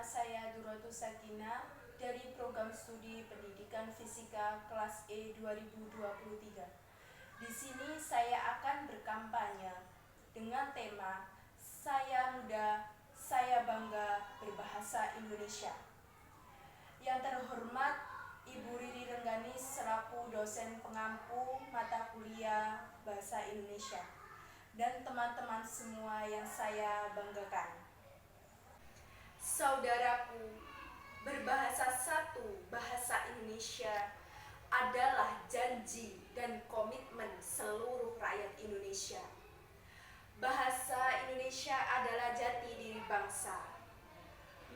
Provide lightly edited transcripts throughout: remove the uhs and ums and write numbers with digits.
saya Duratus Sakina dari Program Studi Pendidikan Fisika kelas E 2023. Di sini saya akan berkampanye dengan tema Saya Muda, Saya Bangga Berbahasa Indonesia. Yang terhormat Ibu Riri Rengganis selaku dosen pengampu mata kuliah Bahasa Indonesia dan teman-teman semua yang saya banggakan. Saudaraku, berbahasa satu bahasa Indonesia adalah janji dan komitmen seluruh rakyat Indonesia. Bahasa Indonesia adalah jati diri bangsa.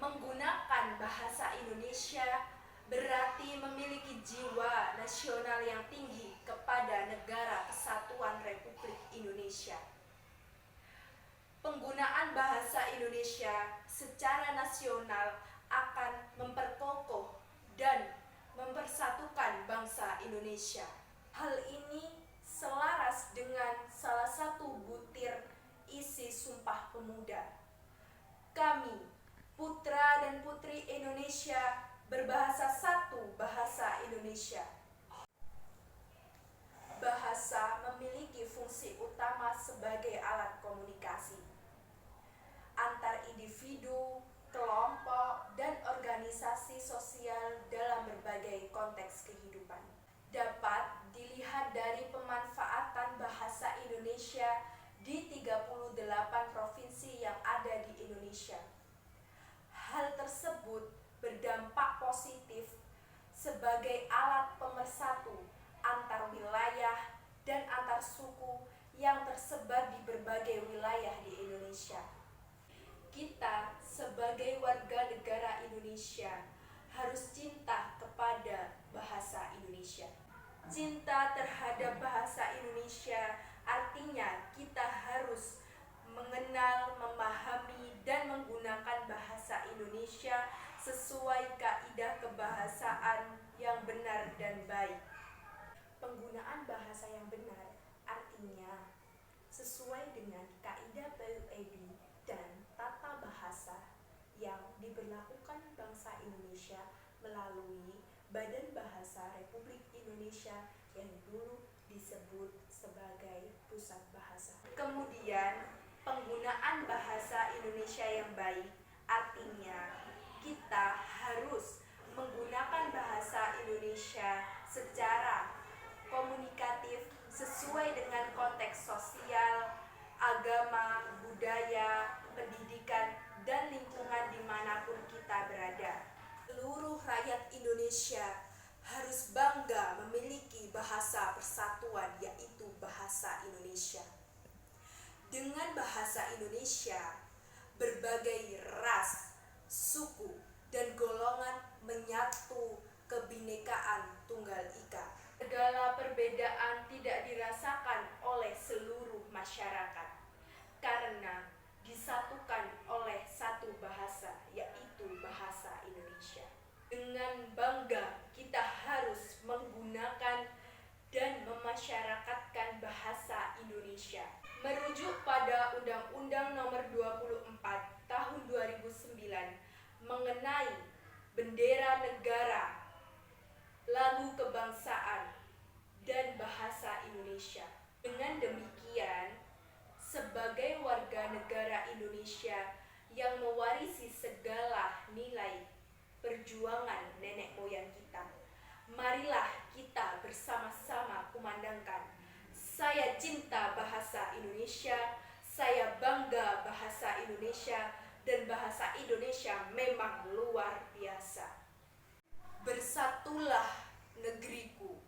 Menggunakan bahasa Indonesia berarti memiliki jiwa nasional yang tinggi kepada Negara Kesatuan Republik Indonesia. Penggunaan bahasa Indonesia secara nasional akan memperkokoh dan mempersatukan bangsa Indonesia. Hal ini selaras dengan salah satu butir isi Sumpah Pemuda. Kami, putra dan putri Indonesia, berbahasa satu bahasa Indonesia. Bahasa memiliki fungsi utama sebagai alat komunikasi antar individu, kelompok, dan organisasi sosial dalam berbagai konteks kehidupan. Dapat dilihat dari pemanfaatan bahasa Indonesia di 38 provinsi yang ada di Indonesia. Hal tersebut berdampak positif sebagai alat pemersatu antar wilayah dan antar suku yang tersebar di berbagai wilayah di Indonesia. Kita sebagai warga negara Indonesia harus cinta kepada bahasa Indonesia. Cinta terhadap bahasa Indonesia artinya kita harus mengenal, memahami, dan menggunakan bahasa Indonesia sesuai kaidah kebahasaan yang benar dan baik. Penggunaan bahasa yang benar artinya sesuai dengan kaidah PUED dan tata bahasa yang diberlakukan bangsa Indonesia melalui Badan Bahasa Republik Indonesia yang dulu disebut sebagai Pusat Bahasa. Kemudian, penggunaan bahasa Indonesia yang baik artinya kita harus menggunakan bahasa Indonesia secara komunikatif sesuai dengan konteks sosial, agama, budaya, pendidikan, dan lingkungan dimanapun kita berada. Seluruh rakyat Indonesia harus bangga memiliki bahasa persatuan, yaitu bahasa Indonesia. Dengan bahasa Indonesia, berbagai ras, suku, dan golongan menyatu kebinekaan Tunggal Ika. Segala perbedaan tidak dirasakan oleh seluruh masyarakat karena disatukan oleh satu bahasa, yaitu bahasa Indonesia. Dengan bangga kita harus menggunakan dan memasyarakatkan bahasa Indonesia. Merujuk pada Undang-Undang Nomor 24 Tahun 2009 mengenai bendera negara, lagu kebangsaan, dan bahasa Indonesia. Dengan demikian, sebagai warga negara Indonesia yang mewarisi segala nilai perjuangan nenek moyang kita, marilah kita bersama-sama kumandangkan, saya cinta bahasa Indonesia, saya bangga bahasa Indonesia, dan bahasa Indonesia memang luar biasa. Bersatulah negeriku,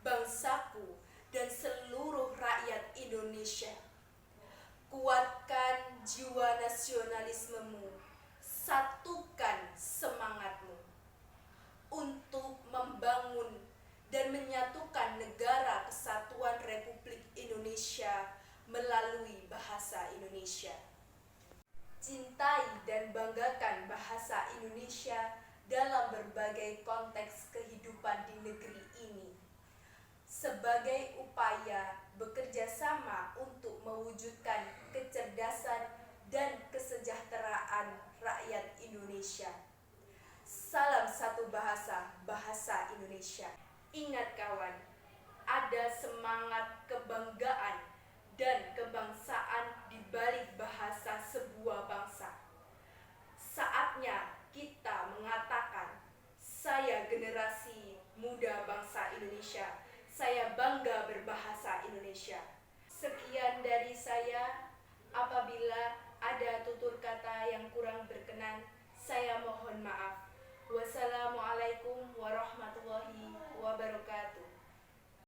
bangsaku, dan seluruh rakyat Indonesia. Kuatkan jiwa nasionalismemu, satukan semangatmu untuk membangun dan menyatukan Negara Kesatuan Republik Indonesia melalui bahasa Indonesia. Cintai dan banggakan bahasa Indonesia dalam berbagai konteks kehidupan di negeri ini sebagai upaya bekerja sama untuk mewujudkan kecerdasan dan kesejahteraan rakyat Indonesia. berbahasa bahasa Indonesia. Ingat kawan, ada semangat kebanggaan dan kebangsaan di balik bahasa sebuah bangsa. Saatnya kita mengatakan, saya generasi muda bangsa Indonesia, saya bangga berbahasa Indonesia. Sekian dari saya. Apabila ada tutur kata yang kurang berkenan, saya mohon maaf. Wassalamualaikum warahmatullahi wabarakatuh.